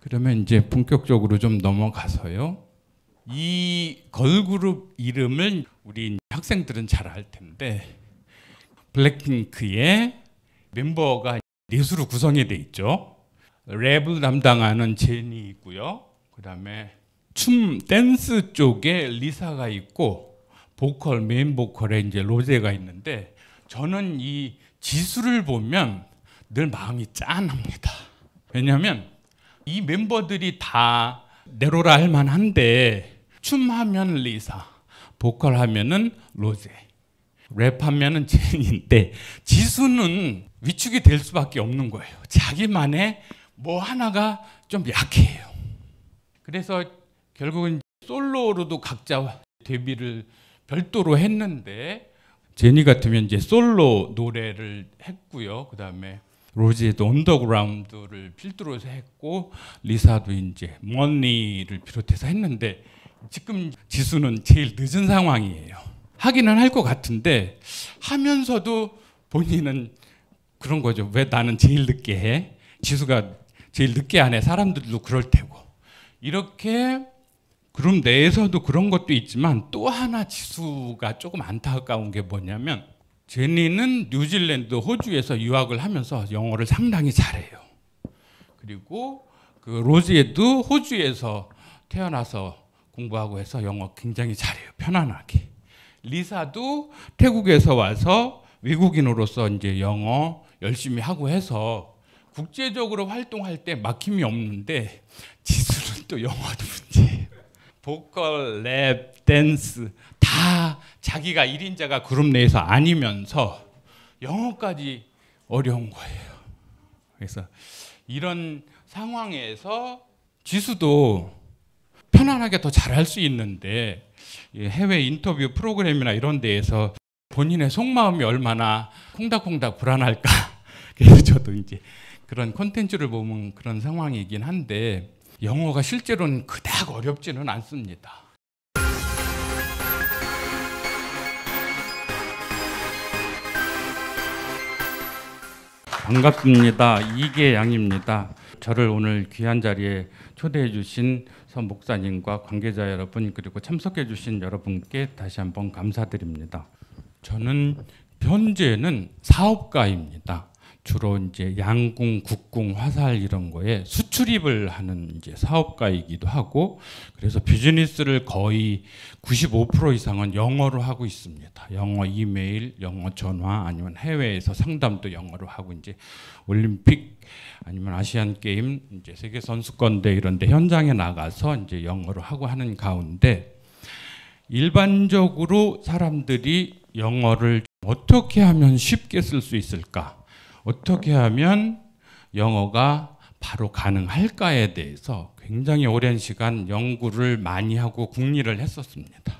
그러면 이제 본격적으로 좀 넘어가서요. 이 걸그룹 이름을 우리 학생들은 잘 알 텐데 블랙핑크의 멤버가 넷으로 구성이 돼 있죠. 랩을 담당하는 제니 있고요. 그다음에 댄스 쪽에 리사가 있고 메인 보컬에 이제 로제가 있는데 저는 이 지수를 보면 늘 마음이 짠합니다. 왜냐하면 이 멤버들이 다 내로라 할 만한데 춤하면 리사, 보컬하면은 로제, 랩하면은 제니인데 지수는 위축이 될 수밖에 없는 거예요. 자기만의 뭐 하나가 좀 약해요. 그래서 결국은 솔로로도 각자 데뷔를 별도로 했는데 제니 같으면 이제 솔로 노래를 했고요. 그다음에 로지도 언더그라운드를 필두로 해서 했고 리사도 이제 머니를 비롯해서 했는데 지금 지수는 제일 늦은 상황이에요. 하기는 할 것 같은데 하면서도 본인은 그런 거죠. 왜 나는 제일 늦게 해? 지수가 제일 늦게 안 해. 사람들도 그럴 테고. 이렇게 그룹 내에서도 그런 것도 있지만 또 하나 지수가 조금 안타까운 게 뭐냐면 제니는 뉴질랜드, 호주에서 유학을 하면서 영어를 상당히 잘해요. 그리고 그 로지에도 호주에서 태어나서 공부하고 해서 영어 굉장히 잘해요. 편안하게. 리사도 태국에서 와서 외국인으로서 이제 영어 열심히 하고 해서 국제적으로 활동할 때 막힘이 없는데 지수는 또 영어도 문제예요. 보컬, 랩, 댄스 다 자기가 1인자가 그룹 내에서 아니면서 영어까지 어려운 거예요. 그래서 이런 상황에서 지수도 편안하게 더 잘할 수 있는데 해외 인터뷰 프로그램이나 이런 데에서 본인의 속마음이 얼마나 콩닥콩닥 불안할까. 그래서 저도 이제 그런 콘텐츠를 보면 그런 상황이긴 한데 영어가 실제로는 그닥 어렵지는 않습니다. 반갑습니다. 이계양입니다. 저를 오늘 귀한 자리에 초대해 주신 선 목사님과 관계자 여러분 그리고 참석해 주신 여러분께 다시 한번 감사드립니다. 저는 현재는 사업가입니다. 주로 이제 양궁, 국궁, 화살 이런 거에 수출입을 하는 이제 사업가이기도 하고 그래서 비즈니스를 거의 95% 이상은 영어로 하고 있습니다. 영어 이메일, 영어 전화 아니면 해외에서 상담도 영어로 하고 이제 올림픽 아니면 아시안 게임, 이제 세계 선수권대 이런 데 현장에 나가서 이제 영어로 하고 하는 가운데 일반적으로 사람들이 영어를 어떻게 하면 쉽게 쓸 수 있을까? 어떻게 하면 영어가 바로 가능할까에 대해서 굉장히 오랜 시간 연구를 많이 하고 궁리를 했었습니다.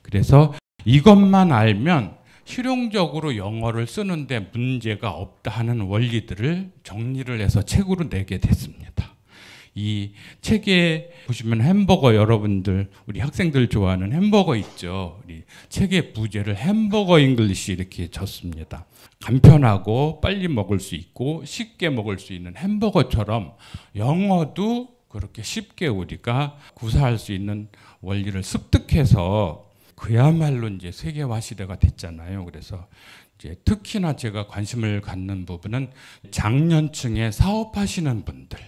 그래서 이것만 알면 실용적으로 영어를 쓰는데 문제가 없다 하는 원리들을 정리를 해서 책으로 내게 됐습니다. 이 책에 보시면 햄버거 여러분들 우리 학생들 좋아하는 햄버거 있죠. 우리 책의 부제를 햄버거 잉글리시 이렇게 줬습니다. 간편하고 빨리 먹을 수 있고 쉽게 먹을 수 있는 햄버거처럼 영어도 그렇게 쉽게 우리가 구사할 수 있는 원리를 습득해서 그야말로 이제 세계화 시대가 됐잖아요. 그래서 이제 특히나 제가 관심을 갖는 부분은 장년층의 사업하시는 분들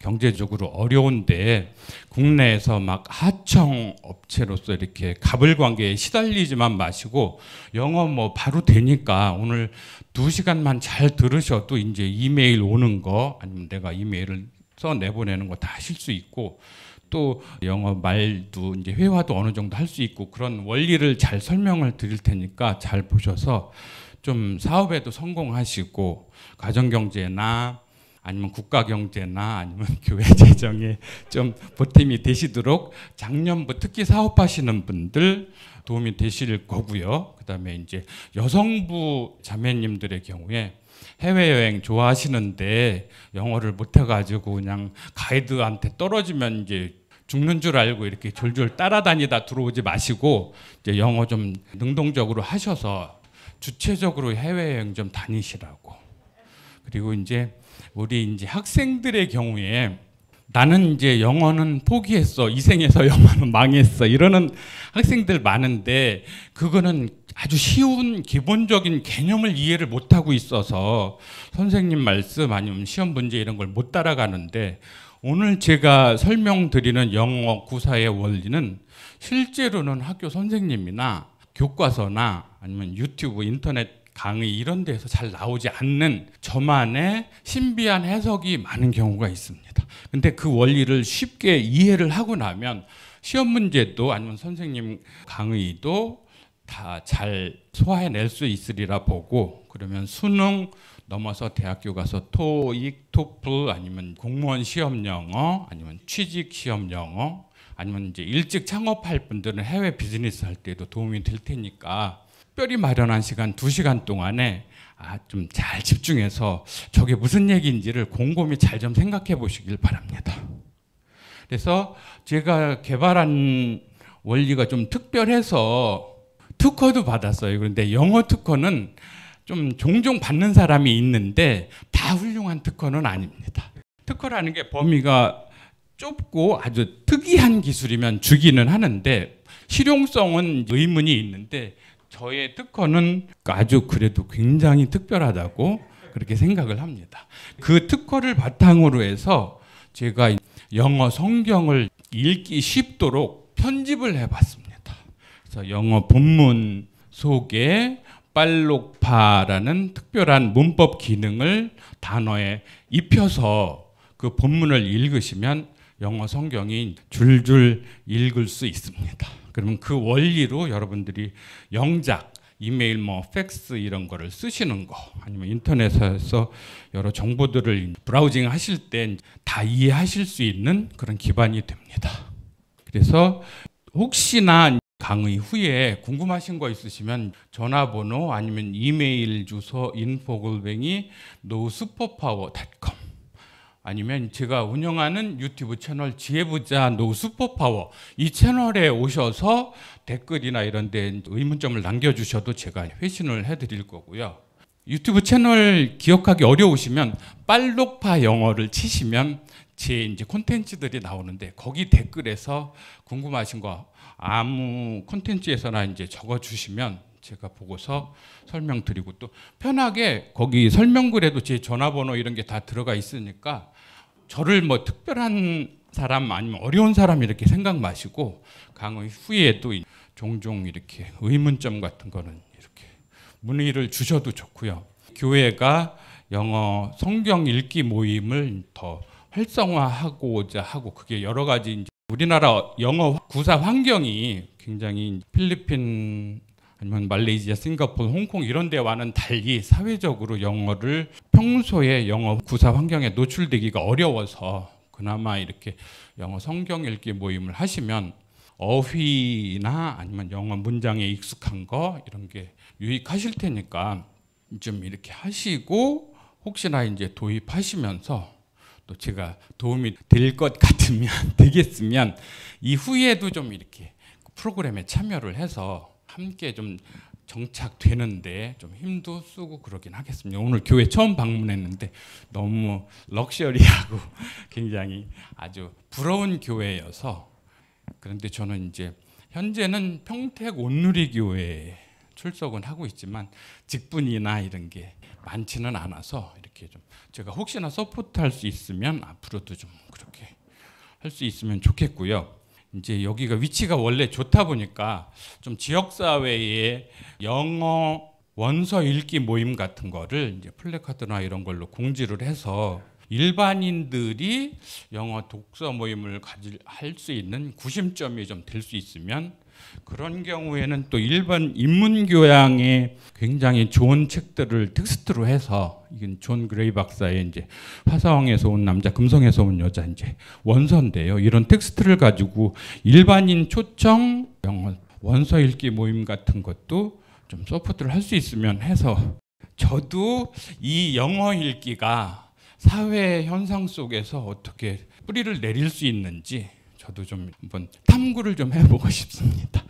경제적으로 어려운데 국내에서 막 하청 업체로서 이렇게 갑을관계에 시달리지만 마시고 영어 뭐 바로 되니까 오늘 2시간만 잘 들으셔도 이제 이메일 오는 거 아니면 내가 이메일을 써 내보내는 거 다 하실 수 있고 또 영어 말도 이제 회화도 어느 정도 할 수 있고 그런 원리를 잘 설명을 드릴 테니까 잘 보셔서 좀 사업에도 성공하시고 가정경제나 아니면 국가경제나 아니면 교회 재정에 좀 보탬이 되시도록 작년부터 특히 사업하시는 분들 도움이 되실 거고요. 그다음에 이제 여성부 자매님들의 경우에 해외여행 좋아하시는데 영어를 못해가지고 그냥 가이드한테 떨어지면 이제 죽는 줄 알고 이렇게 졸졸 따라다니다 들어오지 마시고 이제 영어 좀 능동적으로 하셔서 주체적으로 해외여행 좀 다니시라고. 그리고 이제 우리 이제 학생들의 경우에 나는 이제 영어는 포기했어. 이 생에서 영어는 망했어. 이러는 학생들 많은데 그거는 아주 쉬운 기본적인 개념을 이해를 못하고 있어서 선생님 말씀 아니면 시험 문제 이런 걸 못 따라가는데 오늘 제가 설명드리는 영어 구사의 원리는 실제로는 학교 선생님이나 교과서나 아니면 유튜브, 인터넷 강의 이런 데서 잘 나오지 않는 저만의 신비한 해석이 많은 경우가 있습니다. 근데 그 원리를 쉽게 이해를 하고 나면 시험 문제도 아니면 선생님 강의도 다 잘 소화해낼 수 있으리라 보고 그러면 수능 넘어서 대학교 가서 토익, 토플 아니면 공무원 시험 영어 아니면 취직 시험 영어 아니면 이제 일찍 창업할 분들은 해외 비즈니스 할 때도 도움이 될 테니까 특별히 마련한 시간 2시간 동안에 좀 잘 집중해서 저게 무슨 얘기인지를 곰곰이 잘 좀 생각해 보시길 바랍니다. 그래서 제가 개발한 원리가 좀 특별해서 특허도 받았어요. 그런데 영어 특허는 좀 종종 받는 사람이 있는데 다 훌륭한 특허는 아닙니다. 특허라는 게 범위가 좁고 아주 특이한 기술이면 주기는 하는데 실용성은 의문이 있는데 저의 특허는 아주 그래도 굉장히 특별하다고 그렇게 생각을 합니다. 그 특허를 바탕으로 해서 제가 영어 성경을 읽기 쉽도록 편집을 해봤습니다. 그래서 영어 본문 속에 빨록파라는 특별한 문법 기능을 단어에 입혀서 그 본문을 읽으시면 영어 성경이 줄줄 읽을 수 있습니다. 그러면 그 원리로 여러분들이 영작, 이메일, 팩스 이런 거를 쓰시는 거 아니면 인터넷에서 여러 정보들을 브라우징 하실 때 다 이해하실 수 있는 그런 기반이 됩니다. 그래서 혹시나 강의 후에 궁금하신 거 있으시면 전화번호 아니면 이메일 주소 info@nosuperpower.com 아니면 제가 운영하는 유튜브 채널 지혜부자 노슈퍼파워 이 채널에 오셔서 댓글이나 이런 데 의문점을 남겨주셔도 제가 회신을 해드릴 거고요. 유튜브 채널 기억하기 어려우시면 빨록파 영어를 치시면 제 이제 콘텐츠들이 나오는데 거기 댓글에서 궁금하신 거 아무 콘텐츠에서나 이제 적어주시면 제가 보고서 설명드리고 또 편하게 거기 설명글에도 제 전화번호 이런 게 다 들어가 있으니까 저를 뭐 특별한 사람 아니면 어려운 사람 이렇게 생각 마시고 강의 후에도 종종 이렇게 의문점 같은 거는 이렇게 문의를 주셔도 좋고요. 교회가 영어 성경 읽기 모임을 더 활성화하고자 하고 그게 여러 가지 이제 우리나라 영어 구사 환경이 굉장히 필리핀 아니면 말레이시아, 싱가포르, 홍콩 이런 데와는 달리 사회적으로 영어를 평소에 영어 구사 환경에 노출되기가 어려워서 그나마 이렇게 영어 성경 읽기 모임을 하시면 어휘나 아니면 영어 문장에 익숙한 거 이런 게 유익하실 테니까 좀 이렇게 하시고 혹시나 이제 도입하시면서 또 제가 도움이 될 것 같으면 되겠으면 이후에도 좀 이렇게 프로그램에 참여를 해서 함께 좀 정착되는데 좀 힘도 쓰고 그러긴 하겠습니다. 오늘 교회 처음 방문했는데 너무 럭셔리하고 굉장히 아주 부러운 교회여서 그런데 저는 이제 현재는 평택 온누리교회에 출석은 하고 있지만 직분이나 이런 게 많지는 않아서 이렇게 좀 제가 혹시나 서포트할 수 있으면 앞으로도 좀 그렇게 할 수 있으면 좋겠고요. 이제 여기가 위치가 원래 좋다 보니까 좀 지역사회에 영어 원서 읽기 모임 같은 거를 이제 플래카드나 이런 걸로 공지를 해서 일반인들이 영어 독서 모임을 할 수 있는 구심점이 좀 될 수 있으면 그런 경우에는 또 일반 인문교양에 굉장히 좋은 책들을 텍스트로 해서 이건 존 그레이 박사의 이제 화성에서 온 남자, 금성에서 온 여자 이제 원서인데요. 이런 텍스트를 가지고 일반인 초청 영어 원서 읽기 모임 같은 것도 좀 서포트를 할 수 있으면 해서 저도 이 영어 읽기가 사회 현상 속에서 어떻게 뿌리를 내릴 수 있는지 저도 좀 한번 탐구를 좀 해보고 싶습니다.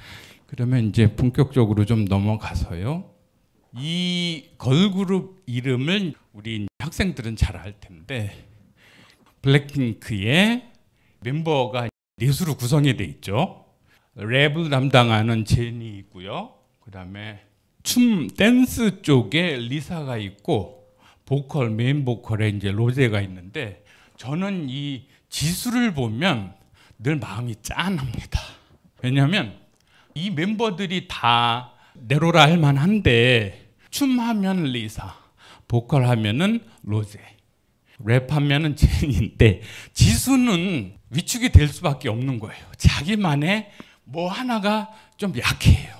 그러면 이제 본격적으로 좀 넘어가서요. 이 걸그룹 이름을 우리 학생들은 잘 알 텐데 블랙핑크의 멤버가 넷으로 구성이 돼 있죠. 랩을 담당하는 제니 있고요. 그다음에 댄스 쪽에 리사가 있고 메인 보컬에 이제 로제가 있는데, 저는 이 지수를 보면 늘 마음이 짠합니다. 왜냐하면 이 멤버들이 다 내로라 할 만한데, 춤하면 리사, 보컬 하면은 로제, 랩하면은 제니인데, 지수는 위축이 될 수밖에 없는 거예요. 자기만의 뭐 하나가 좀 약해요.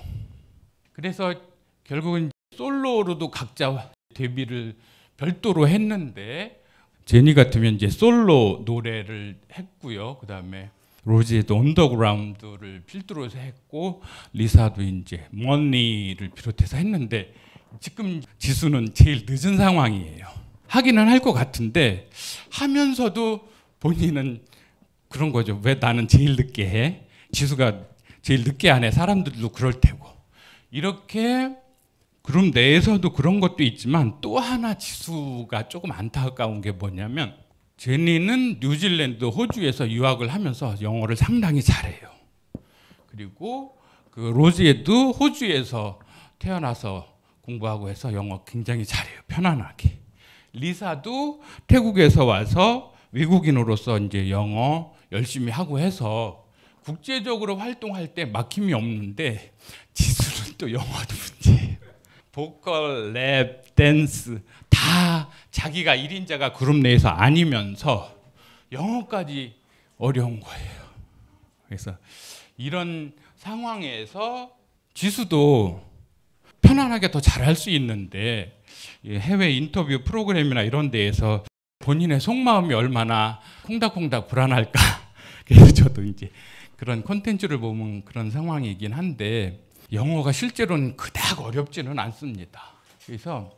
그래서 결국은 솔로로도 각자 데뷔를 별도로 했는데, 제니 같으면 이제 솔로 노래를 했고요. 그다음에 로지도 언더그라운드를 필두로 해서 했고, 리사도 이제 머니를 비롯해서 했는데, 지금 지수는 제일 늦은 상황이에요. 하기는 할 것 같은데 하면서도 본인은 그런 거죠. 왜 나는 제일 늦게 해? 지수가 제일 늦게 안 해. 사람들도 그럴 테고. 이렇게 그룹 내에서도 그런 것도 있지만, 또 하나 지수가 조금 안타까운 게 뭐냐면, 제니는 뉴질랜드, 호주에서 유학을 하면서 영어를 상당히 잘해요. 그리고 그 로지에도 호주에서 태어나서 공부하고 해서 영어 굉장히 잘해요. 편안하게. 리사도 태국에서 와서 외국인으로서 이제 영어 열심히 하고 해서 국제적으로 활동할 때 막힘이 없는데, 지수는 또 영어도 문제예요. 보컬, 랩, 댄스 다 자기가 1인자가 그룹 내에서 아니면서 영어까지 어려운 거예요. 그래서 이런 상황에서 지수도 편안하게 더 잘할 수 있는데, 해외 인터뷰 프로그램이나 이런 데에서 본인의 속마음이 얼마나 콩닥콩닥 불안할까. 그래서 저도 이제 그런 콘텐츠를 보면 그런 상황이긴 한데, 영어가 실제로는 그닥 어렵지는 않습니다. 그래서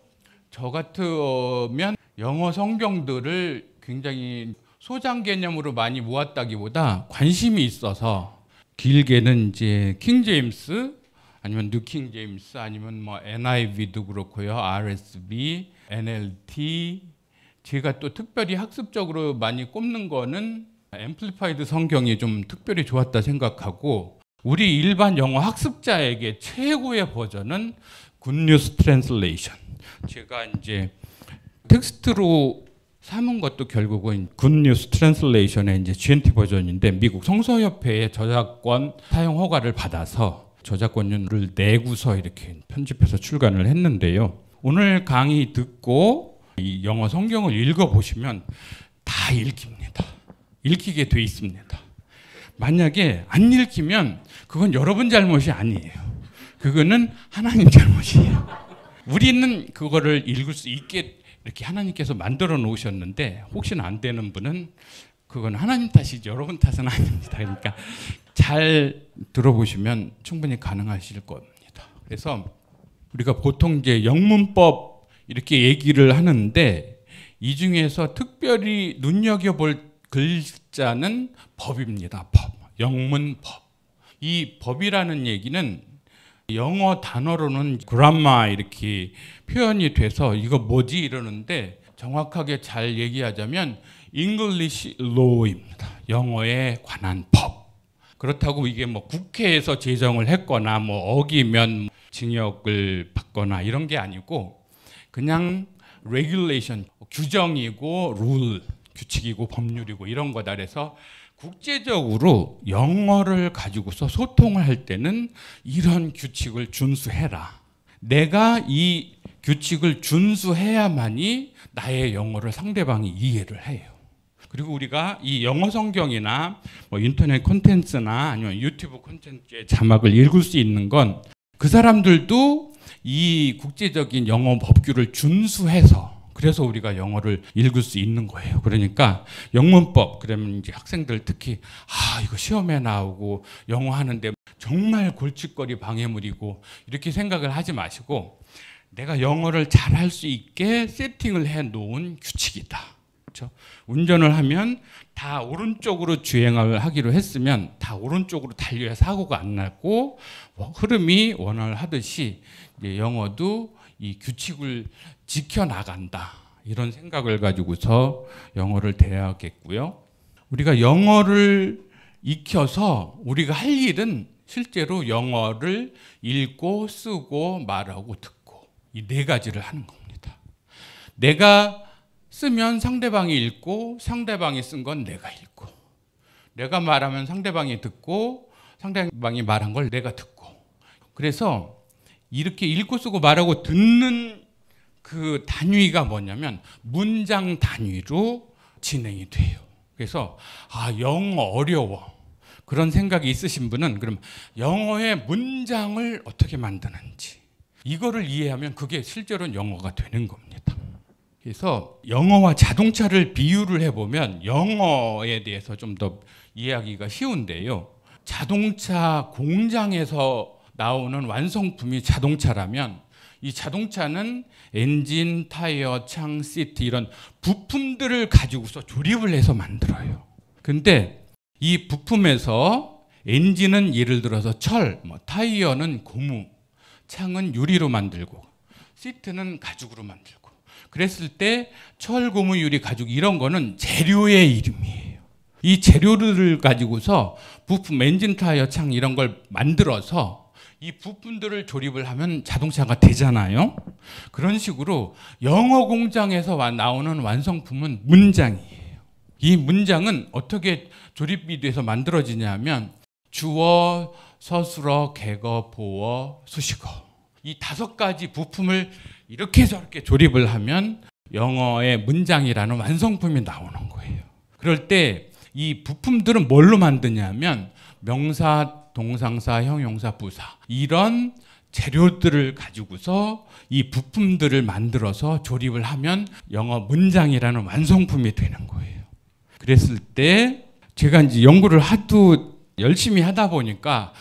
저 같으면 영어 성경들을 굉장히 소장 개념으로 많이 모았다기보다 관심이 있어서, 길게는 이제 킹 제임스, 아니면 뉴 킹 제임스, 아니면 뭐 NIV도 그렇고요, RSV, NLT. 제가 또 특별히 학습적으로 많이 꼽는 거는 앰플리파이드 성경이 좀 특별히 좋았다 생각하고, 우리 일반 영어 학습자에게 최고의 버전은 굿뉴스 트랜슬레이션. 제가 이제 텍스트로 삼은 것도 결국은 굿뉴스 트랜슬레이션의 이제 GNT 버전인데, 미국 성서협회의 저작권 사용 허가를 받아서 저작권료를 내고서 이렇게 편집해서 출간을 했는데요. 오늘 강의 듣고 이 영어 성경을 읽어보시면 다 읽힙니다. 읽히게 돼 있습니다. 만약에 안 읽히면 그건 여러분 잘못이 아니에요. 그거는 하나님 잘못이에요. 우리는 그거를 읽을 수 있게 이렇게 하나님께서 만들어 놓으셨는데, 혹시나 안 되는 분은 그건 하나님 탓이지 여러분 탓은 아닙니다. 그러니까 잘 들어보시면 충분히 가능하실 겁니다. 그래서 우리가 보통 이제 영문법 이렇게 얘기를 하는데, 이 중에서 특별히 눈여겨볼 글자는 법입니다. 법, 영문법. 이 법이라는 얘기는 영어 단어로는 그람마 이렇게 표현이 돼서 이거 뭐지 이러는데, 정확하게 잘 얘기하자면 English law입니다. 영어에 관한 법. 그렇다고 이게 뭐 국회에서 제정을 했거나 뭐 어기면 징역을 받거나 이런 게 아니고, 그냥 regulation, 규정이고 룰, 규칙이고 법률이고 이런 거다. 그래서 국제적으로 영어를 가지고서 소통을 할 때는 이런 규칙을 준수해라. 내가 이 규칙을 준수해야만이 나의 영어를 상대방이 이해를 해요. 그리고 우리가 이 영어 성경이나 뭐 인터넷 콘텐츠나 아니면 유튜브 콘텐츠의 자막을 읽을 수 있는 건, 그 사람들도 이 국제적인 영어 법규를 준수해서, 그래서 우리가 영어를 읽을 수 있는 거예요. 그러니까 영문법, 그러면 이제 학생들 특히 이거 시험에 나오고 영어 하는데 정말 골칫거리 방해물이고 이렇게 생각을 하지 마시고, 내가 영어를 잘할 수 있게 세팅을 해 놓은 규칙이다. 그렇죠? 운전을 하면 다 오른쪽으로 주행을 하기로 했으면 다 오른쪽으로 달려야 사고가 안 나고 흐름이 원활하듯이, 이제 영어도 이 규칙을 지켜나간다. 이런 생각을 가지고서 영어를 대하겠고요. 우리가 영어를 익혀서 우리가 할 일은 실제로 영어를 읽고 쓰고 말하고 듣고 이 네 가지를 하는 겁니다. 내가 쓰면 상대방이 읽고 상대방이 쓴 건 내가 읽고 내가 말하면 상대방이 듣고 상대방이 말한 걸 내가 듣고 그래서 이렇게 읽고 쓰고 말하고 듣는 그 단위가 뭐냐면 문장 단위로 진행이 돼요. 그래서 영어 어려워 그런 생각이 있으신 분은 그럼 영어의 문장을 어떻게 만드는지 이거를 이해하면 그게 실제로는 영어가 되는 겁니다. 그래서 영어와 자동차를 비유를 해보면 영어에 대해서 좀 더 이해하기가 쉬운데요. 자동차 공장에서 나오는 완성품이 자동차라면 이 자동차는 엔진, 타이어, 창, 시트 이런 부품들을 가지고서 조립을 해서 만들어요. 근데 이 부품에서 엔진은 예를 들어서 철, 타이어는 고무, 창은 유리로 만들고 시트는 가죽으로 만들고 그랬을 때 철, 고무, 유리, 가죽 이런 거는 재료의 이름이에요. 이 재료를 가지고서 부품, 엔진, 타이어, 창 이런 걸 만들어서 이 부품들을 조립을 하면 자동차가 되잖아요. 그런 식으로 영어 공장에서 나오는 완성품은 문장이에요. 이 문장은 어떻게 조립이 돼서 만들어지냐면 주어, 서술어, 객어, 보어, 수식어 이 5가지 부품을 이렇게 저렇게 조립을 하면 영어의 문장이라는 완성품이 나오는 거예요. 그럴 때 이 부품들은 뭘로 만드냐면 명사, 동상사, 형용사, 부사 이런 재료들을 가지고서 이 부품들을 만들어서 조립을 하면 영어 문장이라는 완성품이 되는 거예요. 그랬을 때 제가 이제 연구를 하도 열심히 하다 보니까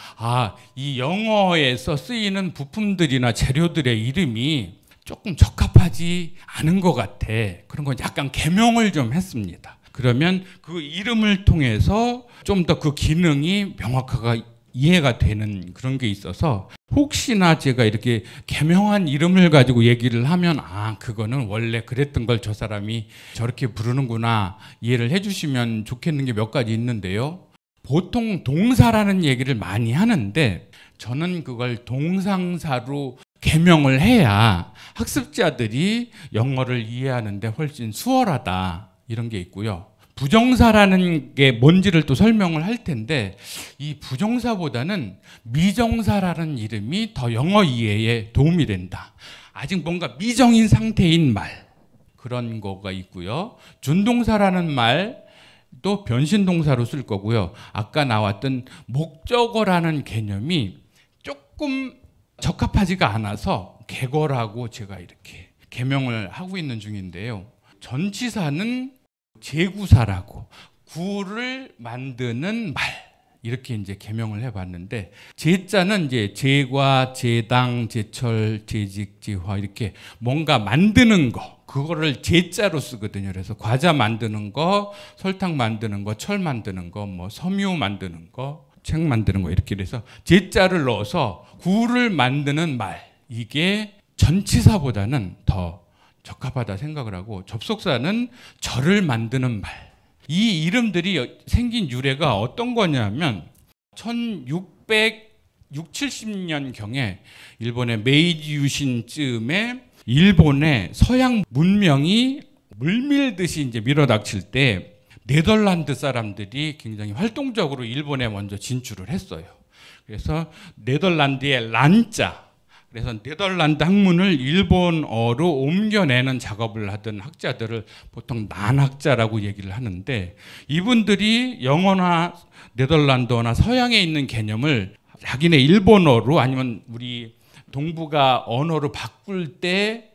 이 영어에서 쓰이는 부품들이나 재료들의 이름이 조금 적합하지 않은 것 같아. 그런 건 약간 개명을 좀 했습니다. 그러면 그 이름을 통해서 좀 더 그 기능이 명확하게 이해가 되는 그런 게 있어서 혹시나 제가 이렇게 개명한 이름을 가지고 얘기를 하면 그거는 원래 그랬던 걸 저 사람이 저렇게 부르는구나 이해를 해주시면 좋겠는 게 몇 가지 있는데요. 보통 동사라는 얘기를 많이 하는데 저는 그걸 동상사로 개명을 해야 학습자들이 영어를 이해하는데 훨씬 수월하다 이런 게 있고요. 부정사라는 게 뭔지를 또 설명을 할 텐데 이 부정사보다는 미정사라는 이름이 더 영어 이해에 도움이 된다. 아직 뭔가 미정인 상태인 말 그런 거가 있고요. 준동사라는 말도 변신동사로 쓸 거고요. 아까 나왔던 목적어라는 개념이 조금 적합하지가 않아서 객어라고 제가 이렇게 개명을 하고 있는 중인데요. 전치사는 제구사라고 구를 만드는 말 이렇게 이제 개명을 해봤는데 제자는 이제 제과, 제당, 제철, 제직, 제화 이렇게 뭔가 만드는 거 그거를 제자로 쓰거든요. 그래서 과자 만드는 거, 설탕 만드는 거, 철 만드는 거, 섬유 만드는 거, 책 만드는 거 이렇게 해서 제자를 넣어서 구를 만드는 말 이게 전치사보다는 더 적합하다 생각을 하고 접속사는 절을 만드는 말. 이 이름들이 생긴 유래가 어떤 거냐면 1670년경에 일본의 메이지 유신쯤에 일본의 서양 문명이 물밀듯이 이제 밀어닥칠 때 네덜란드 사람들이 굉장히 활동적으로 일본에 먼저 진출을 했어요. 그래서 네덜란드의 란자 그래서 네덜란드 학문을 일본어로 옮겨내는 작업을 하던 학자들을 보통 난학자라고 얘기를 하는데 이분들이 영어나 네덜란드어나 서양에 있는 개념을 자기네 일본어로 아니면 우리 동북아 언어로 바꿀 때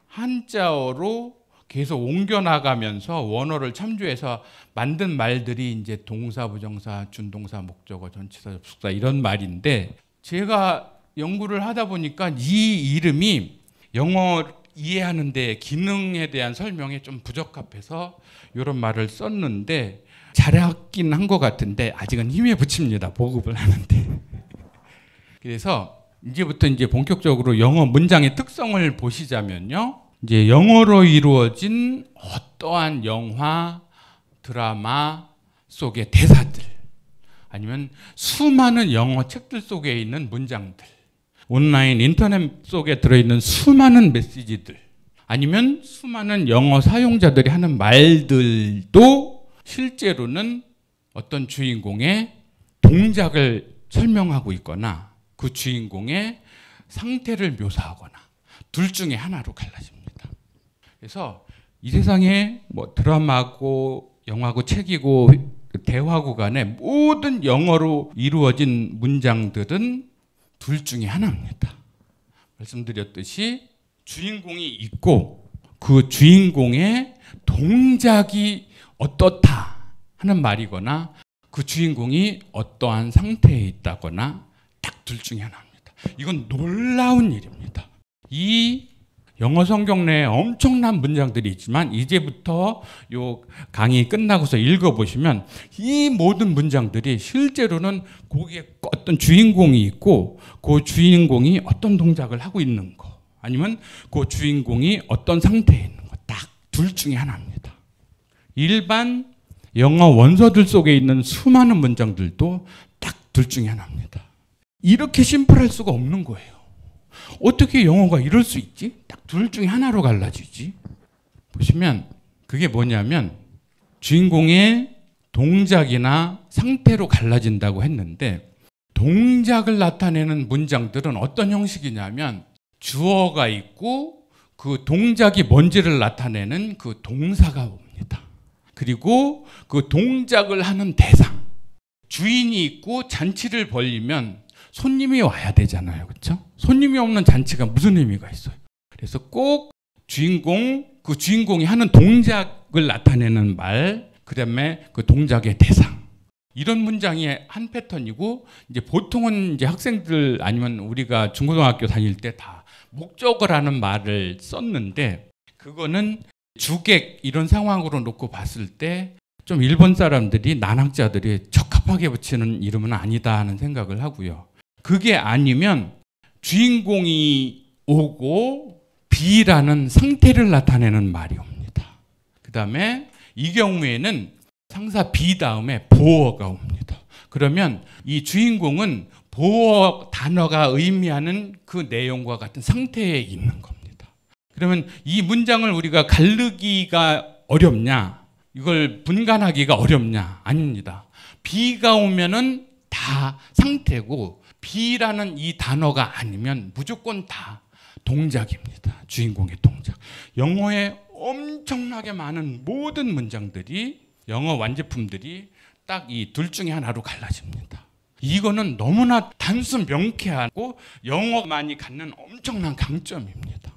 한자어로 계속 옮겨나가면서 원어를 참조해서 만든 말들이 이제 동사, 부정사, 준동사, 목적어, 전치사, 접속사 이런 말인데 제가 연구를 하다 보니까 이 이름이 영어 이해하는 데 기능에 대한 설명에 좀 부적합해서 이런 말을 썼는데 잘하긴 한 것 같은데 아직은 힘에 부칩니다. 보급을 하는데. 그래서 이제부터 이제 본격적으로 영어 문장의 특성을 보시자면요. 이제 영어로 이루어진 어떠한 영화, 드라마, 속의 대사들, 아니면 수많은 영어 책들 속에 있는 문장들, 온라인 인터넷 속에 들어있는 수많은 메시지들, 아니면 수많은 영어 사용자들이 하는 말들도 실제로는 어떤 주인공의 동작을 설명하고 있거나 그 주인공의 상태를 묘사하거나 둘 중에 하나로 갈라집니다. 그래서 이 세상에 뭐 드라마고 영화고 책이고 대화고 간에 모든 영어로 이루어진 문장들은 둘 중에 하나입니다. 말씀드렸듯이 주인공이 있고 그 주인공의 동작이 어떻다 하는 말이거나 그 주인공이 어떠한 상태에 있다거나 딱 둘 중에 하나입니다. 이건 놀라운 일입니다. 이 영어 성경 내에 엄청난 문장들이 있지만 이제부터 요 강의 끝나고서 읽어보시면 이 모든 문장들이 실제로는 거기에 어떤 주인공이 있고 그 주인공이 어떤 동작을 하고 있는 거, 아니면 그 주인공이 어떤 상태에 있는 거, 딱 둘 중에 하나입니다. 일반 영어 원서들 속에 있는 수많은 문장들도 딱 둘 중에 하나입니다. 이렇게 심플할 수가 없는 거예요. 어떻게 영어가 이럴 수 있지? 딱 둘 중에 하나로 갈라지지? 보시면 그게 뭐냐면 주인공의 동작이나 상태로 갈라진다고 했는데, 동작을 나타내는 문장들은 어떤 형식이냐면 주어가 있고 그 동작이 뭔지를 나타내는 그 동사가 옵니다. 그리고 그 동작을 하는 대상, 주인이 있고 잔치를 벌리면 손님이 와야 되잖아요. 그렇죠? 손님이 없는 잔치가 무슨 의미가 있어요? 그래서 꼭 그 주인공이 하는 동작을 나타내는 말, 그다음에 그 동작의 대상. 이런 문장이 한 패턴이고, 이제 보통은 이제 학생들 아니면 우리가 중고등학교 다닐 때 다 목적을 하는 말을 썼는데, 그거는 주객 이런 상황으로 놓고 봤을 때 좀 일본 사람들이, 난학자들이 적합하게 붙이는 이름은 아니다 하는 생각을 하고요. 그게 아니면 주인공이 오고 B라는 상태를 나타내는 말이 옵니다. 그 다음에 이 경우에는 상사 B 다음에 보어가 옵니다. 그러면 이 주인공은 보어 단어가 의미하는 그 내용과 같은 상태에 있는 겁니다. 그러면 이 문장을 우리가 가르기가 어렵냐? 이걸 분간하기가 어렵냐? 아닙니다. B가 오면은 다 상태고, B라는 이 단어가 아니면 무조건 다 동작입니다. 주인공의 동작. 영어에 엄청나게 많은 모든 문장들이, 영어 완제품들이 딱 이 둘 중에 하나로 갈라집니다. 이거는 너무나 단순 명쾌하고 영어만이 갖는 엄청난 강점입니다.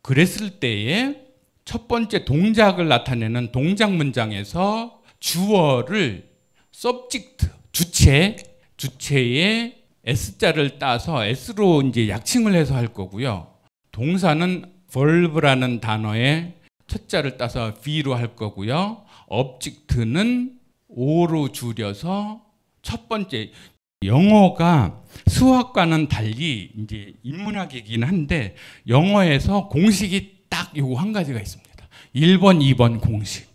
그랬을 때에 첫 번째 동작을 나타내는 동작 문장에서 주어를 subject, 주체에 S자를 따서 S로 이제 약칭을 해서 할 거고요. 동사는 verb라는 단어의 첫 자를 따서 V로 할 거고요. object는 O로 줄여서 첫 번째, 영어가 수학과는 달리 이제 인문학이긴 한데 영어에서 공식이 딱 요거 한 가지가 있습니다. 1번, 2번 공식.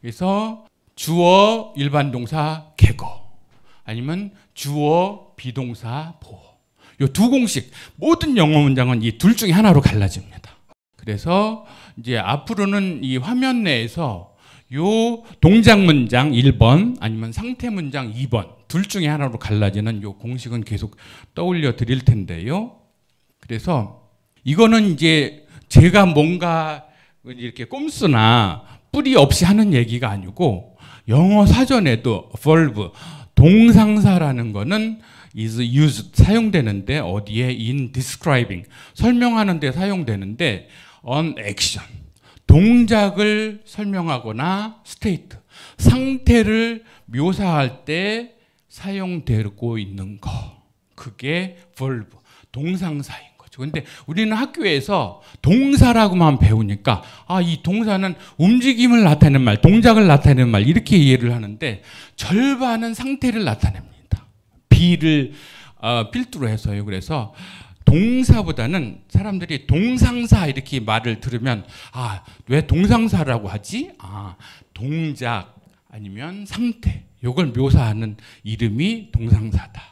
그래서 주어, 일반 동사, 개거, 아니면 주어, 비동사, 보어. 요 두 공식, 모든 영어 문장은 이 둘 중에 하나로 갈라집니다. 그래서 이제 앞으로는 이 화면 내에서 요 동작 문장 1번 아니면 상태 문장 2번 둘 중에 하나로 갈라지는 요 공식은 계속 떠올려 드릴 텐데요. 그래서 이거는 이제 제가 뭔가 이렇게 꼼수나 뿌리 없이 하는 얘기가 아니고, 영어 사전에도 verb, 동상사라는 거는 is used, 사용되는데 어디에? in describing, 설명하는 데 사용되는데 on action, 동작을 설명하거나 state, 상태를 묘사할 때 사용되고 있는 거, 그게 verb, 동상사인 거죠. 근데 우리는 학교에서 동사라고만 배우니까 이 동사는 움직임을 나타내는 말, 동작을 나타내는 말 이렇게 이해를 하는데 절반은 상태를 나타냅니다. B를 필두로 해서요. 그래서 동사보다는 사람들이 동상사 이렇게 말을 들으면 왜 동상사라고 하지? 동작 아니면 상태, 이걸 묘사하는 이름이 동상사다.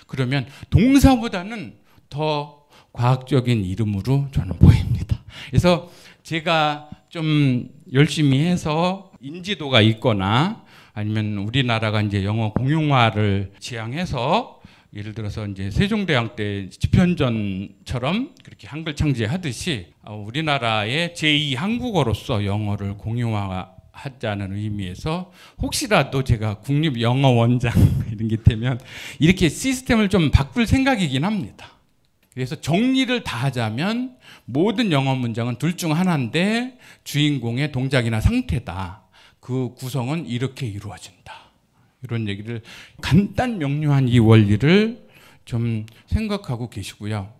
그러면 동사보다는 더 과학적인 이름으로 저는 보입니다. 그래서 제가 좀 열심히 해서 인지도가 있거나 아니면 우리나라가 이제 영어 공용화를 지향해서 예를 들어서 이제 세종대왕 때 집현전처럼 그렇게 한글 창제하듯이 우리나라의 제2 한국어로서 영어를 공용화하자는 의미에서 혹시라도 제가 국립영어원장 이런 게 되면 이렇게 시스템을 좀 바꿀 생각이긴 합니다. 그래서 정리를 다 하자면 모든 영어 문장은 둘 중 하나인데 주인공의 동작이나 상태다. 그 구성은 이렇게 이루어진다. 이런 얘기를 간단 명료한 이 원리를 좀 생각하고 계시고요.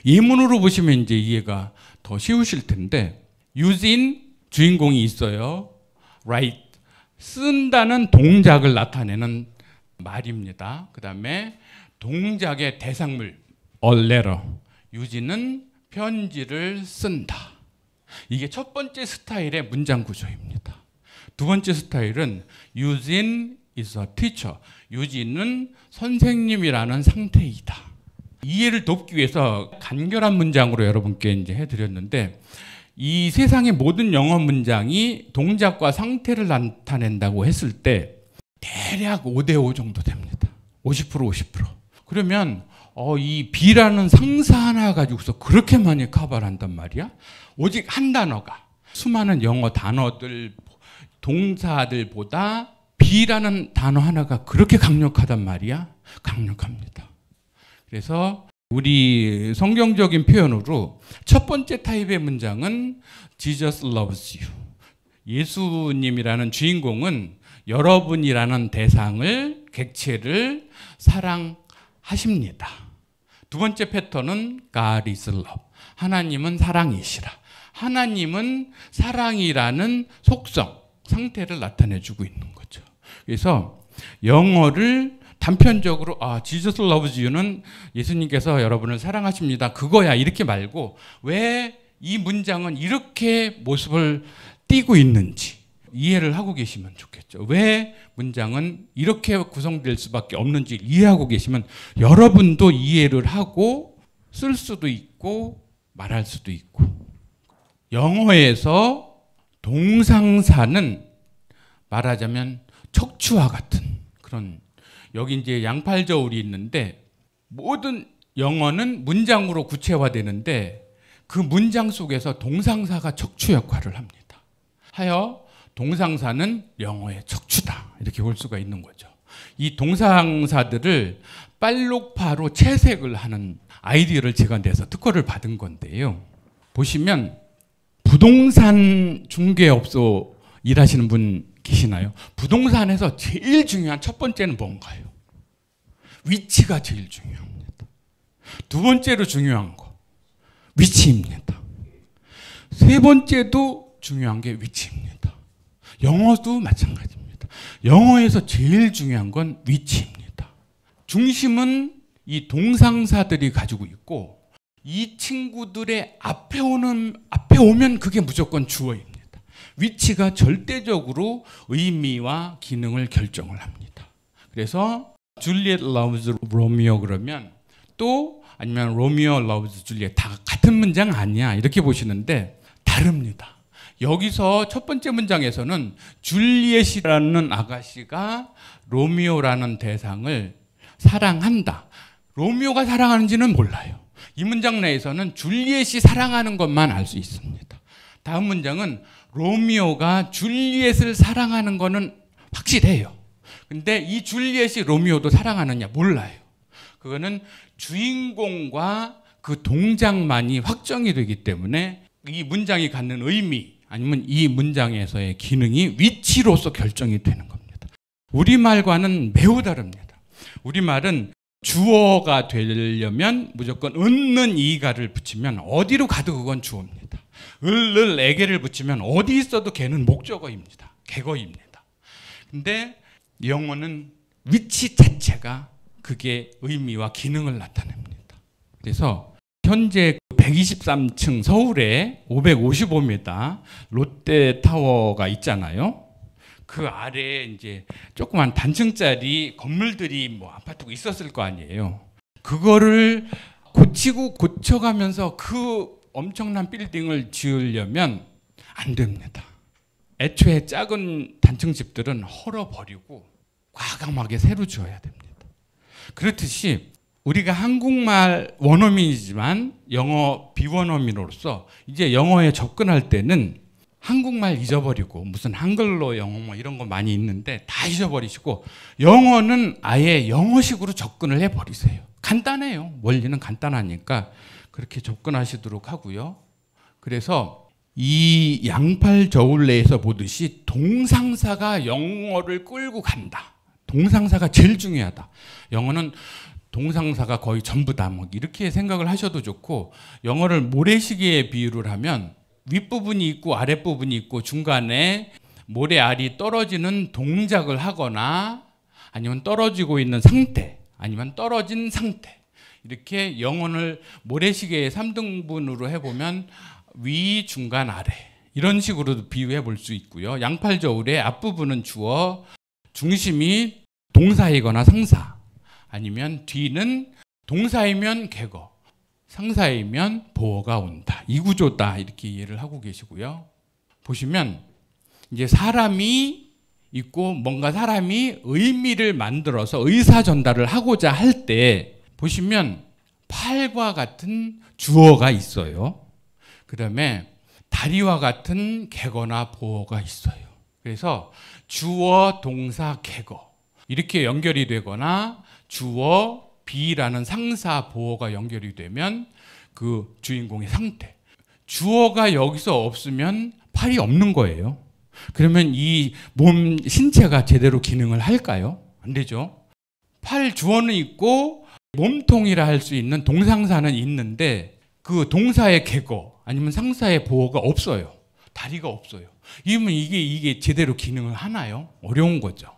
예문으로 보시면 이제 이해가 더 쉬우실 텐데 유진 주인공이 있어요. write 쓴다는 동작을 나타내는 말입니다. 그 다음에 동작의 대상물 a letter 유진은 편지를 쓴다. 이게 첫 번째 스타일의 문장 구조입니다. 두 번째 스타일은 유진 is a teacher. 유진은 선생님이라는 상태이다. 이해를 돕기 위해서 간결한 문장으로 여러분께 이제 해드렸는데 이 세상의 모든 영어 문장이 동작과 상태를 나타낸다고 했을 때 대략 5대5 정도 됩니다. 50% 50%. 그러면 이 B라는 상사 하나 가지고서 그렇게 많이 커버를 한단 말이야? 오직 한 단어가 수많은 영어 단어들, 동사들보다 B라는 단어 하나가 그렇게 강력하단 말이야? 강력합니다. 그래서 우리 성경적인 표현으로 첫 번째 타입의 문장은 Jesus loves you. 예수님이라는 주인공은 여러분이라는 대상을, 객체를 사랑하십니다. 두 번째 패턴은 God is love. 하나님은 사랑이시라. 하나님은 사랑이라는 속성, 상태를 나타내주고 있는 거죠. 그래서 영어를 단편적으로 Jesus loves you는 예수님께서 여러분을 사랑하십니다. 그거야 이렇게 말고 왜 이 문장은 이렇게 모습을 띠고 있는지 이해를 하고 계시면 좋겠죠. 왜 문장은 이렇게 구성될 수밖에 없는지 이해하고 계시면 여러분도 이해를 하고 쓸 수도 있고 말할 수도 있고. 영어에서 동상사는 말하자면 척추와 같은 그런, 여기 이제 양팔저울이 있는데 모든 영어는 문장으로 구체화되는데 그 문장 속에서 동상사가 척추 역할을 합니다. 하여 동상사는 영어의 척추다. 이렇게 볼 수가 있는 거죠. 이 동상사들을 빨록파로 채색을 하는 아이디어를 제가 내서 특허를 받은 건데요. 보시면 부동산 중개업소 일하시는 분 계시나요? 부동산에서 제일 중요한 첫 번째는 뭔가요? 위치가 제일 중요합니다. 두 번째로 중요한 거 위치입니다. 세 번째도 중요한 게 위치입니다. 영어도 마찬가지입니다. 영어에서 제일 중요한 건 위치입니다. 중심은 이 동상사들이 가지고 있고 이 친구들의 앞에 오면 그게 무조건 주어입니다. 위치가 절대적으로 의미와 기능을 결정을 합니다. 그래서 줄리엣 loves 로미오 그러면 또 아니면 로미오 loves 줄리엣 다 같은 문장 아니야 이렇게 보시는데 다릅니다. 여기서 첫 번째 문장에서는 줄리엣이라는 아가씨가 로미오라는 대상을 사랑한다. 로미오가 사랑하는지는 몰라요. 이 문장 내에서는 줄리엣이 사랑하는 것만 알 수 있습니다. 다음 문장은 로미오가 줄리엣을 사랑하는 것은 확실해요. 근데 이 줄리엣이 로미오도 사랑하느냐 몰라요. 그거는 주인공과 그 동작만이 확정이 되기 때문에 이 문장이 갖는 의미 아니면 이 문장에서의 기능이 위치로서 결정이 되는 겁니다. 우리말과는 매우 다릅니다. 우리말은 주어가 되려면 무조건 은는 이가를 붙이면 어디로 가도 그건 주어입니다. 을을 에게를 붙이면 어디 있어도 걔는 목적어입니다. 객어입니다. 근데 영어는 위치 자체가 그게 의미와 기능을 나타냅니다. 그래서 현재 123층 서울에 555m 롯데타워가 있잖아요. 그 아래에 이제 조그만 단층짜리 건물들이 뭐 아파트가 있었을 거 아니에요. 그거를 고치고 고쳐가면서 그 엄청난 빌딩을 지으려면 안 됩니다. 애초에 작은 단층 집들은 헐어버리고 과감하게 새로 지어야 됩니다. 그렇듯이 우리가 한국말 원어민이지만 영어 비원어민으로서 이제 영어에 접근할 때는 한국말 잊어버리고 무슨 한글로 영어 뭐 이런 거 많이 있는데 다 잊어버리시고 영어는 아예 영어식으로 접근을 해버리세요. 간단해요. 원리는 간단하니까 그렇게 접근하시도록 하고요. 그래서 이 양팔 저울레에서 보듯이 동상사가 영어를 끌고 간다. 동상사가 제일 중요하다. 영어는 동상사가 거의 전부다. 뭐 이렇게 생각을 하셔도 좋고 영어를 모래시계에 비유를 하면 윗부분이 있고 아랫부분이 있고 중간에 모래알이 떨어지는 동작을 하거나 아니면 떨어지고 있는 상태 아니면 떨어진 상태 이렇게 영어를 모래시계의 3등분으로 해보면 위, 중간, 아래 이런 식으로 비유해 볼 수 있고요. 양팔 저울의 앞부분은 주어, 중심이 동사이거나 상사 아니면 뒤는 동사이면 객어 상사이면 보어가 온다. 이 구조다. 이렇게 이해를 하고 계시고요. 보시면 이제 사람이 있고 뭔가 사람이 의미를 만들어서 의사 전달을 하고자 할 때 보시면 팔과 같은 주어가 있어요. 그 다음에 다리와 같은 객어나 보어가 있어요. 그래서 주어, 동사, 객어 이렇게 연결이 되거나 주어, 비라는 상사 보어가 연결이 되면 그 주인공의 상태. 주어가 여기서 없으면 팔이 없는 거예요. 그러면 이 몸 신체가 제대로 기능을 할까요? 안 되죠. 팔 주어는 있고 몸통이라 할 수 있는 동상사는 있는데 그 동사의 객어 아니면 상사의 보어가 없어요. 다리가 없어요. 이러면 이게 제대로 기능을 하나요? 어려운 거죠.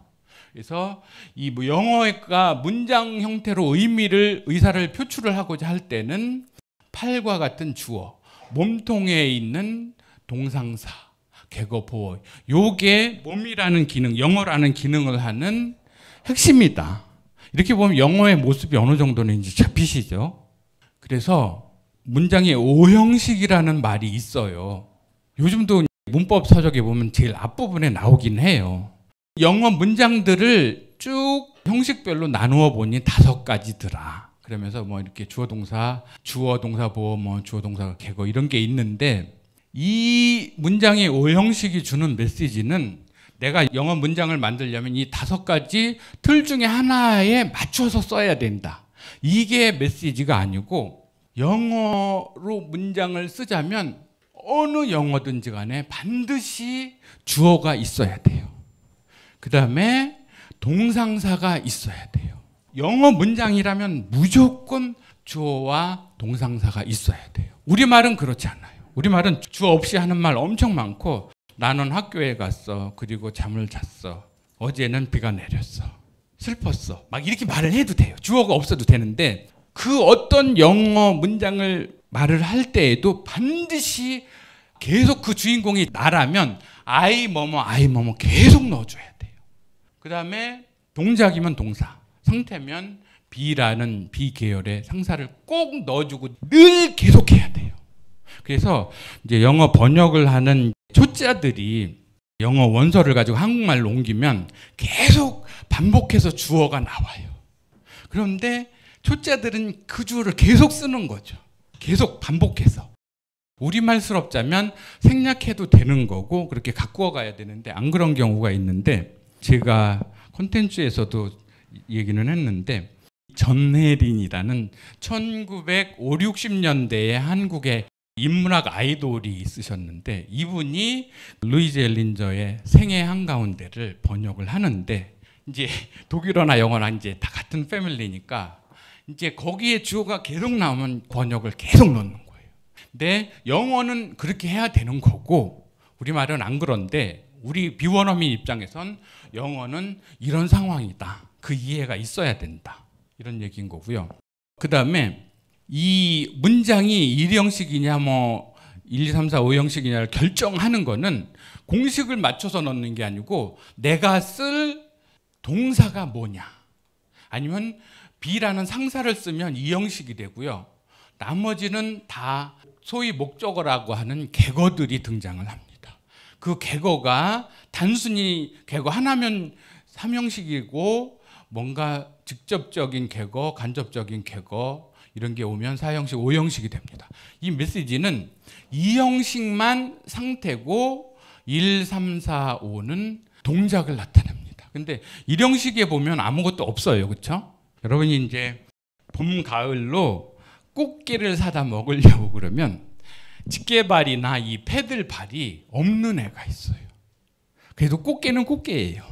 그래서 이 영어가 문장 형태로 의사를 표출을 하고자 할 때는 팔과 같은 주어, 몸통에 있는 동상사, 객어, 보어, 요게 몸이라는 기능, 영어라는 기능을 하는 핵심이다. 이렇게 보면 영어의 모습이 어느 정도는 이제 잡히시죠. 그래서 문장의 오형식이라는 말이 있어요. 요즘도 문법 서적에 보면 제일 앞부분에 나오긴 해요. 영어 문장들을 쭉 형식별로 나누어 보니 5가지더라. 그러면서 뭐 이렇게 주어 동사 보어 뭐 주어 동사 객어 이런 게 있는데 이 문장의 오형식이 주는 메시지는 내가 영어 문장을 만들려면 이 5가지 틀 중에 하나에 맞춰서 써야 된다. 이게 메시지가 아니고 영어로 문장을 쓰자면 어느 영어든지 간에 반드시 주어가 있어야 돼요. 그 다음에 동상사가 있어야 돼요. 영어 문장이라면 무조건 주어와 동상사가 있어야 돼요. 우리말은 그렇지 않아요. 우리말은 주어 없이 하는 말 엄청 많고 나는 학교에 갔어. 그리고 잠을 잤어. 어제는 비가 내렸어. 슬펐어. 막 이렇게 말을 해도 돼요. 주어가 없어도 되는데 그 어떤 영어 문장을 말을 할 때에도 반드시 계속 그 주인공이 나라면 I 뭐뭐 계속 넣어줘야 돼요. 그 다음에 동작이면 동사, 상태면 B라는 B 계열의 상사를 꼭 넣어주고 늘 계속해야 돼요. 그래서 이제 영어 번역을 하는 초짜들이 영어 원서를 가지고 한국말로 옮기면 계속 반복해서 주어가 나와요. 그런데 초짜들은 그 주어를 계속 쓰는 거죠. 계속 반복해서. 우리말스럽자면 생략해도 되는 거고 그렇게 가꾸어 가야 되는데 안 그런 경우가 있는데 제가 콘텐츠에서도 얘기는 했는데 전혜린이라는 1950, 60년대에 한국의 인문학 아이돌이 있으셨는데 이분이 루이즈 엘린저의 생애 한가운데를 번역을 하는데 이제 독일어나 영어나 이제 다 같은 패밀리니까 이제 거기에 주어가 계속 나오면 번역을 계속 넣는 거예요. 근데 영어는 그렇게 해야 되는 거고 우리말은 안 그런데 우리 비원어민 입장에선 영어는 이런 상황이다. 그 이해가 있어야 된다. 이런 얘기인 거고요. 그 다음에 이 문장이 일형식이냐 뭐 1, 2, 3, 4, 5 형식이냐를 결정하는 거는 공식을 맞춰서 넣는 게 아니고 내가 쓸 동사가 뭐냐. 아니면 B라는 상사를 쓰면 이 형식이 되고요. 나머지는 다 소위 목적어라고 하는 객어들이 등장을 합니다. 그 객어가 단순히 객어 하나면 3형식이고 뭔가 직접적인 객어, 간접적인 객어 이런 게 오면 4형식, 5형식이 됩니다. 이 메시지는 2형식만 상태고 1, 3, 4, 5는 동작을 나타냅니다. 근데 1형식에 보면 아무것도 없어요. 그렇죠? 여러분이 이제 봄, 가을로 꽃게를 사다 먹으려고 그러면 집게발이나 이 패들발이 없는 애가 있어요. 그래도 꽃게는 꽃게예요.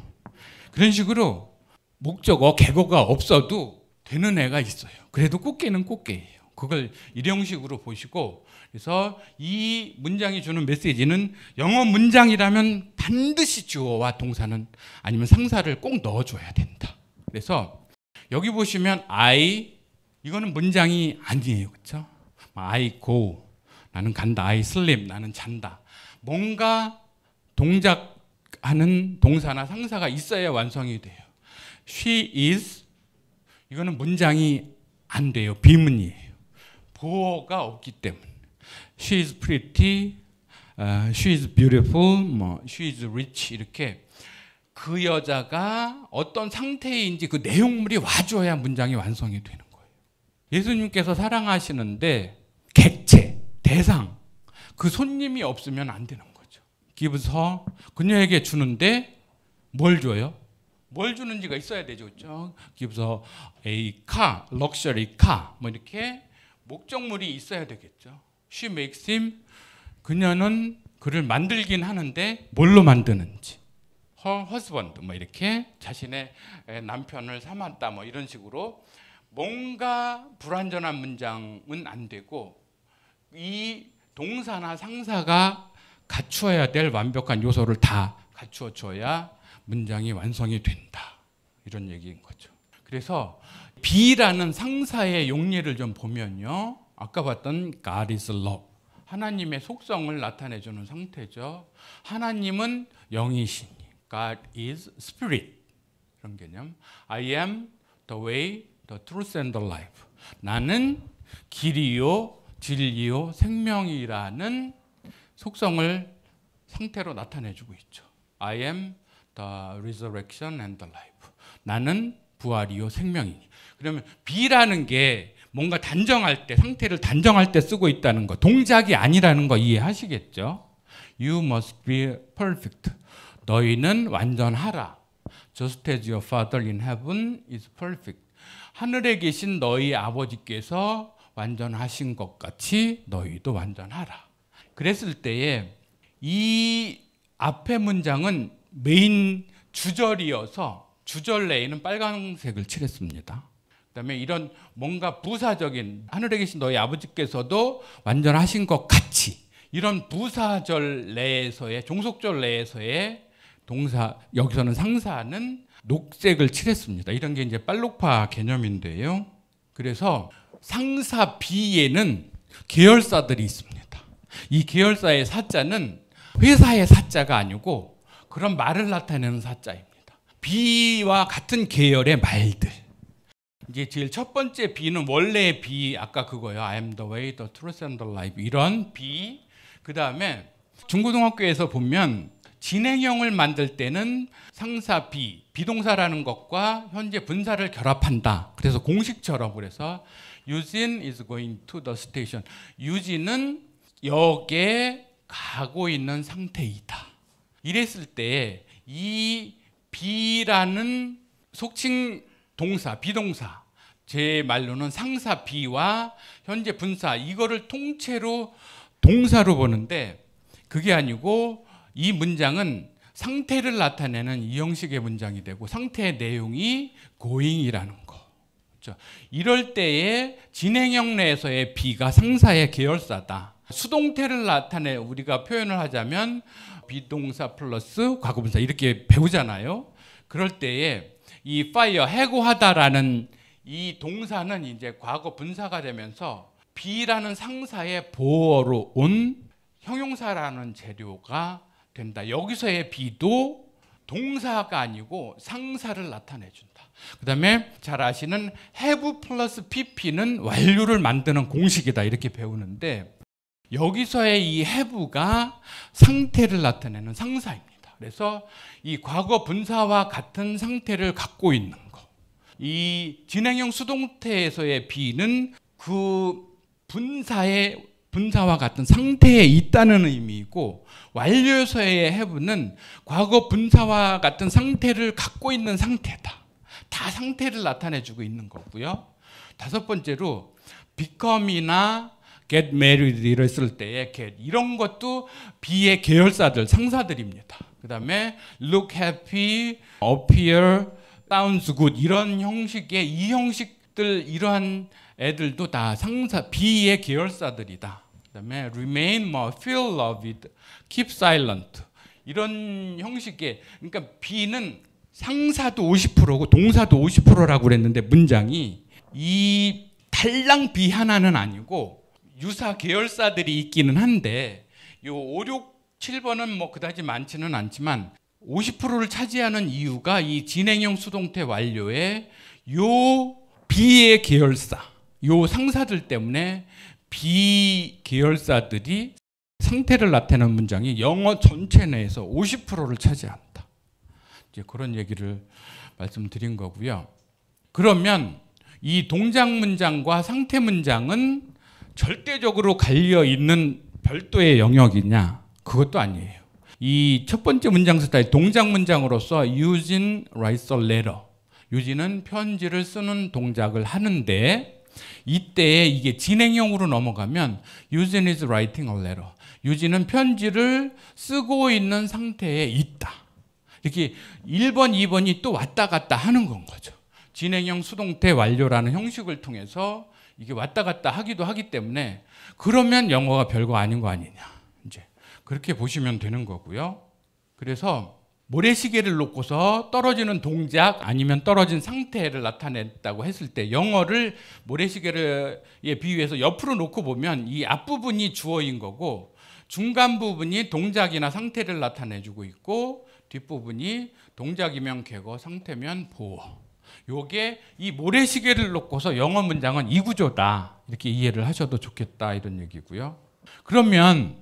그런 식으로 목적어, 객어가 없어도 되는 애가 있어요. 그래도 꽃게는 꽃게예요. 그걸 일형식으로 보시고, 그래서 이 문장이 주는 메시지는 영어 문장이라면 반드시 주어와 동사는 아니면 상사를 꼭 넣어줘야 된다. 그래서 여기 보시면 I, 이거는 문장이 아니에요. 그렇죠? I go, 나는 간다. I sleep, 나는 잔다. 뭔가 동작하는 동사나 상사가 있어야 완성이 돼요. She is, 이거는 문장이 안 돼요. 비문이에요. 보어가 없기 때문에. She is pretty, she is beautiful, she is rich 이렇게 그 여자가 어떤 상태인지 그 내용물이 와줘야 문장이 완성이 되는 거예요. 예수님께서 사랑하시는데 객체, 대상, 그 손님이 없으면 안 되는 거죠. gives her, 그녀에게 주는데 뭘 줘요? 뭘 주는지가 있어야 되죠. 그렇죠? gives her a car, luxury car 뭐 이렇게 목적물이 있어야 되겠죠. She makes him, 그녀는 그를 만들긴 하는데 뭘로 만드는지. Her husband 뭐 이렇게 자신의 남편을 삼았다 뭐 이런 식으로 뭔가 불완전한 문장은 안 되고 이 동사나 상사가 갖추어야 될 완벽한 요소를 다 갖추어 줘야 문장이 완성이 된다. 이런 얘기인 거죠. 그래서 B라는 상사의 용례를 좀 보면요. 아까 봤던 God is love. 하나님의 속성을 나타내주는 상태죠. 하나님은 영이시니. God is spirit. 이런 개념. I am the way, the truth and the life. 나는 길이요, 진리요, 생명이라는 속성을 상태로 나타내주고 있죠. I am the resurrection and the life. 나는 부활이요 생명이니. 그러면 B라는 게 뭔가 단정할 때, 상태를 단정할 때 쓰고 있다는 거, 동작이 아니라는 거 이해하시겠죠? You must be perfect. 너희는 완전하라. Just as your Father in heaven is perfect. 하늘에 계신 너희 아버지께서 완전하신 것 같이 너희도 완전하라. 그랬을 때에 이 앞의 문장은 메인 주절이어서 주절 내에는 빨간색을 칠했습니다. 그다음에 이런 뭔가 부사적인 하늘에 계신 너희 아버지께서도 완전하신 것 같이 이런 부사절 내에서의 종속절 내에서의 동사, 여기서는 상사는 녹색을 칠했습니다. 이런 게 이제 빨록파 개념인데요. 그래서 상사 B에는 계열사들이 있습니다. 이 계열사의 사자는 회사의 사자가 아니고 그런 말을 나타내는 사자입니다. B와 같은 계열의 말들. 이제 제일 첫 번째 B는 원래의 B, 아까 그거요. I am the way, the truth and the life. 이런 B. 그 다음에 중고등학교에서 보면 진행형을 만들 때는 상사 B, 비동사라는 것과 현재 분사를 결합한다. 그래서 공식처럼 그래서 Eugene is going to the station. 유진은 역에 가고 있는 상태이다. 이랬을 때 이 B라는 속칭 동사, 비동사, 제 말로는 상사 B와 현재 분사 이거를 통째로 동사로 보는데 그게 아니고 이 문장은 상태를 나타내는 이 형식의 문장이 되고 상태의 내용이 going이라는 거. 그렇죠? 이럴 때에 진행형 내에서의 B가 상사의 계열사다. 수동태를 나타내 우리가 표현을 하자면 비동사 플러스 과거분사 이렇게 배우잖아요. 그럴 때에 이 fire 해고하다라는 이 동사는 이제 과거 분사가 되면서 B라는 상사의 보어로 온 형용사라는 재료가 된다. 여기서의 be도 동사가 아니고 상사를 나타내준다. 그 다음에 잘 아시는 have 플러스 pp는 완료를 만드는 공식이다 이렇게 배우는데 여기서의 이 have가 상태를 나타내는 상사입니다. 그래서 이 과거 분사와 같은 상태를 갖고 있는 거. 이 진행형 수동태에서의 be는 그 분사와 같은 상태에 있다는 의미이고 완료에서의 have는 과거 분사와 같은 상태를 갖고 있는 상태다. 다 상태를 나타내주고 있는 거고요. 다섯 번째로 become이나 get married 이를 쓸 때의 get 이런 것도 be의 계열사들, 상사들입니다. 그 다음에 look happy, appear, sounds good 이런 형식의 이 형식들 이러한 애들도 다 상사 be의 계열사들이다. 그 다음에 remain, feel loved, keep silent 이런 형식의 그러니까 be는 상사도 50%고 동사도 50%라고 그랬는데 문장이 이 달랑 be 하나는 아니고 유사 계열사들이 있기는 한데 요 5, 6, 7번은 뭐 그다지 많지는 않지만 50%를 차지하는 이유가 이 진행형 수동태 완료에 요 be의 계열사, 요 상사들 때문에 be 계열사들이 상태를 나타내는 문장이 영어 전체 내에서 50%를 차지한다. 이제 그런 얘기를 말씀드린 거고요. 그러면 이 동작 문장과 상태 문장은 절대적으로 갈려 있는 별도의 영역이냐? 그것도 아니에요. 이 첫 번째 문장 스타일 동작 문장으로서 Eugene writes a letter. 유진은 편지를 쓰는 동작을 하는데 이때 이게 진행형으로 넘어가면 Eugene is writing a letter. 유진은 편지를 쓰고 있는 상태에 있다. 이렇게 1번, 2번이 또 왔다 갔다 하는 건 거죠. 진행형 수동태 완료라는 형식을 통해서 이게 왔다 갔다 하기도 하기 때문에 그러면 영어가 별거 아닌 거 아니냐. 이제 그렇게 보시면 되는 거고요. 그래서 모래시계를 놓고서 떨어지는 동작 아니면 떨어진 상태를 나타냈다고 했을 때 영어를 모래시계에 비유해서 옆으로 놓고 보면 이 앞부분이 주어인 거고 중간 부분이 동작이나 상태를 나타내주고 있고 뒷부분이 동작이면 계거, 상태면 보어. 요게 이 모래시계를 놓고서 영어 문장은 이 구조다. 이렇게 이해를 하셔도 좋겠다. 이런 얘기고요. 그러면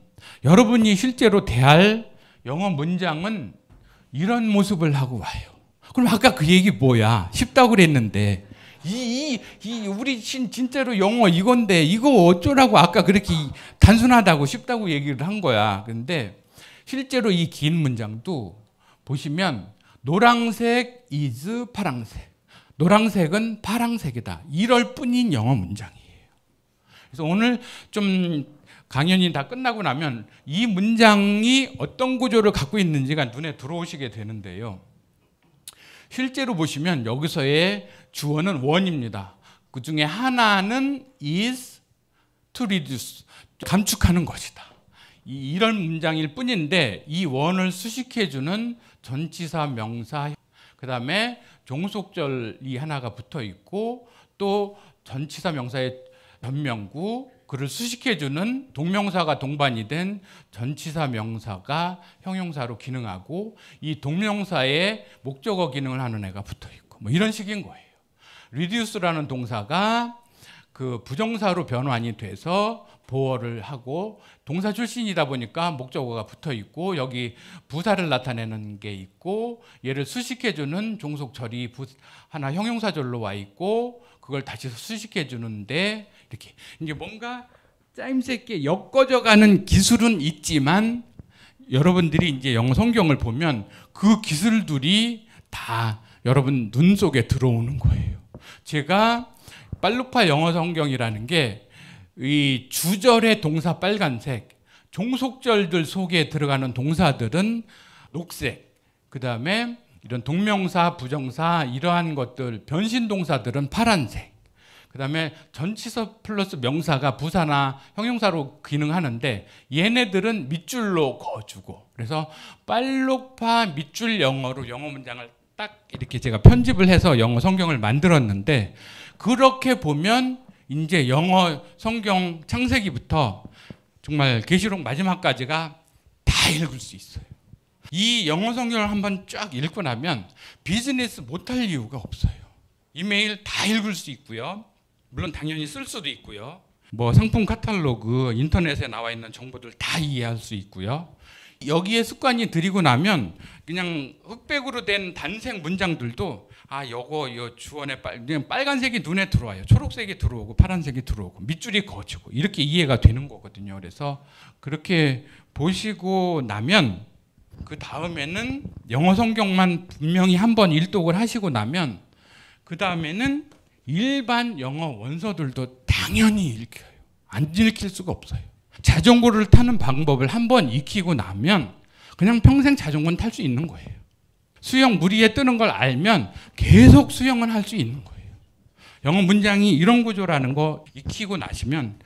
여러분이 실제로 대할 영어 문장은 이런 모습을 하고 와요. 그럼 아까 그 얘기 뭐야? 쉽다고 그랬는데 우리 진짜로 영어 이건데 이거 어쩌라고 아까 그렇게 단순하다고 쉽다고 얘기를 한 거야. 근데 실제로 이 긴 문장도 보시면 노란색 is 파랑색. 노란색은 파랑색이다. 이럴 뿐인 영어 문장이에요. 그래서 오늘 좀 강연이 다 끝나고 나면 이 문장이 어떤 구조를 갖고 있는지가 눈에 들어오시게 되는데요. 실제로 보시면 여기서의 주어는 원입니다. 그 중에 하나는 is to reduce, 감축하는 것이다. 이런 문장일 뿐인데 이 원을 수식해주는 전치사, 명사, 그 다음에 종속절이 하나가 붙어 있고 또 전치사, 명사의 변명구, 그를 수식해주는 동명사가 동반이 된 전치사, 명사가 형용사로 기능하고 이 동명사에 목적어 기능을 하는 애가 붙어 있고 뭐 이런 식인 거예요. reduce라는 동사가 그 부정사로 변환이 돼서 보어를 하고 동사 출신이다 보니까 목적어가 붙어 있고 여기 부사를 나타내는 게 있고 얘를 수식해주는 종속절이 하나 형용사절로 와 있고 그걸 다시 수식해주는데 이렇게 이제 뭔가 짜임새 있게 엮어져가는 기술은 있지만 여러분들이 이제 영어 성경을 보면 그 기술들이 다 여러분 눈 속에 들어오는 거예요. 제가 빨루파 영어 성경이라는 게 이 주절의 동사 빨간색, 종속절들 속에 들어가는 동사들은 녹색, 그 다음에 이런 동명사, 부정사 이러한 것들, 변신 동사들은 파란색, 그 다음에 전치사 플러스 명사가 부사나 형용사로 기능하는데 얘네들은 밑줄로 그어주고 그래서 빨록파 밑줄 영어로 영어 문장을 딱 이렇게 제가 편집을 해서 영어 성경을 만들었는데 그렇게 보면 이제 영어 성경 창세기부터 정말 계시록 마지막까지가 다 읽을 수 있어요. 이 영어 성경을 한번 쫙 읽고 나면 비즈니스 못할 이유가 없어요. 이메일 다 읽을 수 있고요. 물론 당연히 쓸 수도 있고요. 뭐 상품 카탈로그, 인터넷에 나와 있는 정보들 다 이해할 수 있고요. 여기에 습관이 들이고 나면 그냥 흑백으로 된 단색 문장들도 요거 주어의 그냥 빨간색이 눈에 들어와요. 초록색이 들어오고 파란색이 들어오고 밑줄이 거치고 이렇게 이해가 되는 거거든요. 그래서 그렇게 보시고 나면 그 다음에는 영어 성경만 분명히 한번 일독을 하시고 나면 그 다음에는 일반 영어 원서들도 당연히 읽혀요. 안 읽힐 수가 없어요. 자전거를 타는 방법을 한번 익히고 나면 그냥 평생 자전거는 탈 수 있는 거예요. 수영 물 위에 뜨는 걸 알면 계속 수영은 할 수 있는 거예요. 영어 문장이 이런 구조라는 거 익히고 나시면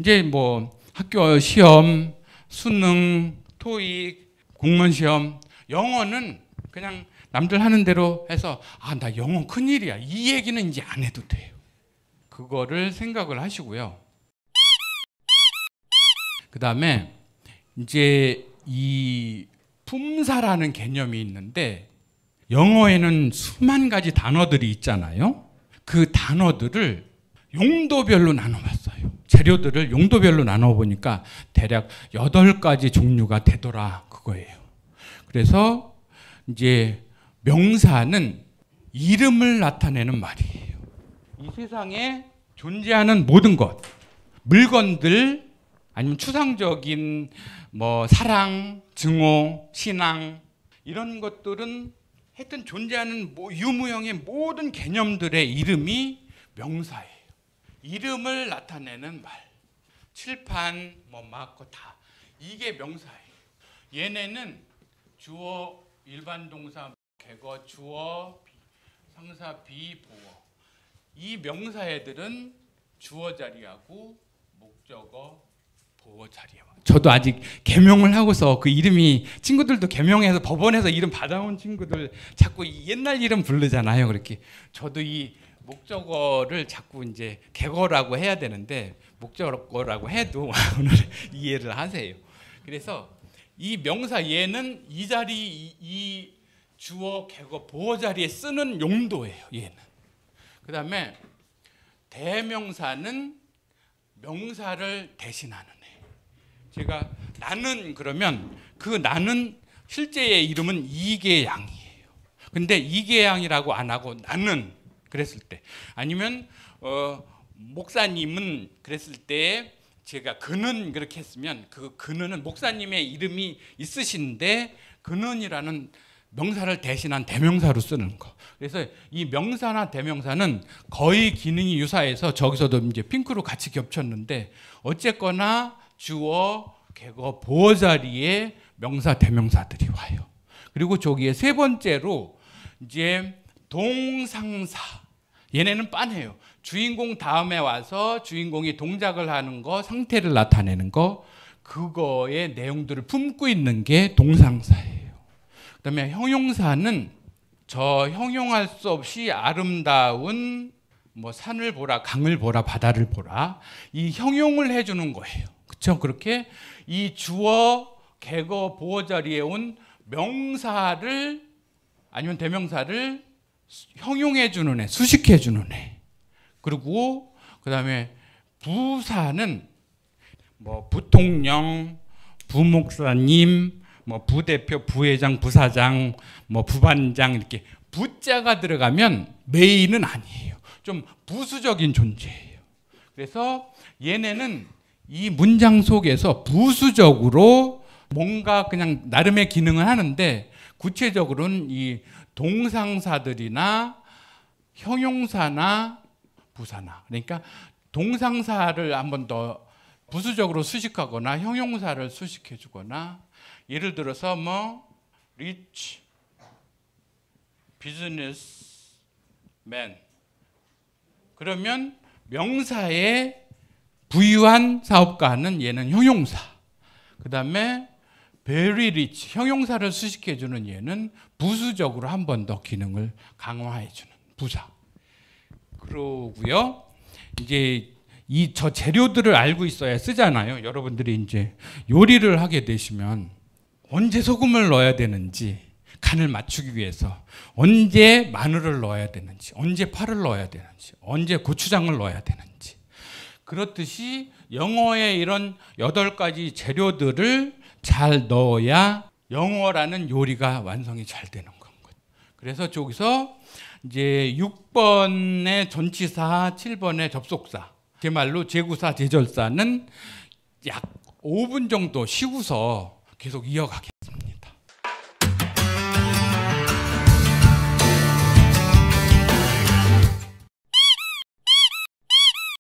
이제 뭐 학교 시험, 수능, 토익, 공무원 시험, 영어는 그냥 남들 하는 대로 해서 나 영어 큰일이야. 이 얘기는 이제 안 해도 돼요. 그거를 생각을 하시고요. 그 다음에 이제 이 품사라는 개념이 있는데 영어에는 수만 가지 단어들이 있잖아요. 그 단어들을 용도별로 나눠봤어요. 재료들을 용도별로 나눠보니까 대략 8가지 종류가 되더라 그거예요. 그래서 이제 명사는 이름을 나타내는 말이에요. 이 세상에 존재하는 모든 것, 물건들 아니면 추상적인 뭐 사랑, 증오, 신앙 이런 것들은 하여튼 존재하는 유무형의 모든 개념들의 이름이 명사예요. 이름을 나타내는 말, 칠판, 마커 다 이게 명사예요. 얘네는 주어, 일반 동사, 객어, 주어, 상사, 비, 보어. 이 명사애들은 주어 자리하고 목적어, 보어 자리에 와. 저도 아직 개명을 하고서 그 이름이 친구들도 개명해서 법원에서 이름 받아온 친구들 자꾸 옛날 이름 부르잖아요. 그렇게 저도 이 목적어를 자꾸 이제 객어라고 해야 되는데 목적어라고 해도 오늘 이해를 하세요. 그래서 이 명사 얘는 이 자리 이 주어, 객어, 보어 자리에 쓰는 용도예요. 얘는. 그 다음에 대명사는 명사를 대신하는 애. 제가 나는 그러면 그 나는 실제의 이름은 이계양이에요. 근데 이계양이라고 안 하고 나는 그랬을 때 아니면 목사님은 그랬을 때 제가 그는 그렇게 했으면 그 그는은 목사님의 이름이 있으신데 그는이라는 명사를 대신한 대명사로 쓰는 거. 그래서 이 명사나 대명사는 거의 기능이 유사해서 저기서도 이제 핑크로 같이 겹쳤는데 어쨌거나 주어, 객어, 보어 자리에 명사, 대명사들이 와요. 그리고 저기에 세 번째로 이제 동상사. 얘네는 빤해요. 주인공 다음에 와서 주인공이 동작을 하는 거, 상태를 나타내는 거, 그거의 내용들을 품고 있는 게 동상사예요. 그다음에 형용사는 저 형용할 수 없이 아름다운 뭐 산을 보라, 강을 보라, 바다를 보라. 이 형용을 해주는 거예요. 그렇죠? 그렇게 이 주어, 객어, 보어 자리에 온 명사를 아니면 대명사를 형용해 주는 애, 수식해 주는 애. 그리고 그다음에 부사는 뭐 부통령, 부목사님, 뭐 부대표, 부회장, 부사장, 뭐 부반장 이렇게 부자가 들어가면 메인은 아니에요. 좀 부수적인 존재예요. 그래서 얘네는 이 문장 속에서 부수적으로 뭔가 그냥 나름의 기능을 하는데 구체적으로는 이 동상사들이나 형용사나 부사나 그러니까 동상사를 한 번 더 부수적으로 수식하거나 형용사를 수식해 주거나 예를 들어서 뭐 rich businessman 그러면 명사에 부유한 사업가는 얘는 형용사. 그다음에 very rich 형용사를 수식해 주는 얘는 부수적으로 한 번 더 기능을 강화해 주는 부사. 그러고요. 이제 저 재료들을 알고 있어야 쓰잖아요. 여러분들이 이제 요리를 하게 되시면 언제 소금을 넣어야 되는지, 간을 맞추기 위해서 언제 마늘을 넣어야 되는지, 언제 파를 넣어야 되는지, 언제 고추장을 넣어야 되는지, 그렇듯이 영어의 이런 8가지 재료들을 잘 넣어야 영어라는 요리가 완성이 잘 되는 건 거예요. 그래서 저기서 이제 6번의 전치사, 7번의 접속사, 제 말로 제구사, 제절사는 약 5분 정도 쉬고서 계속 이어가게.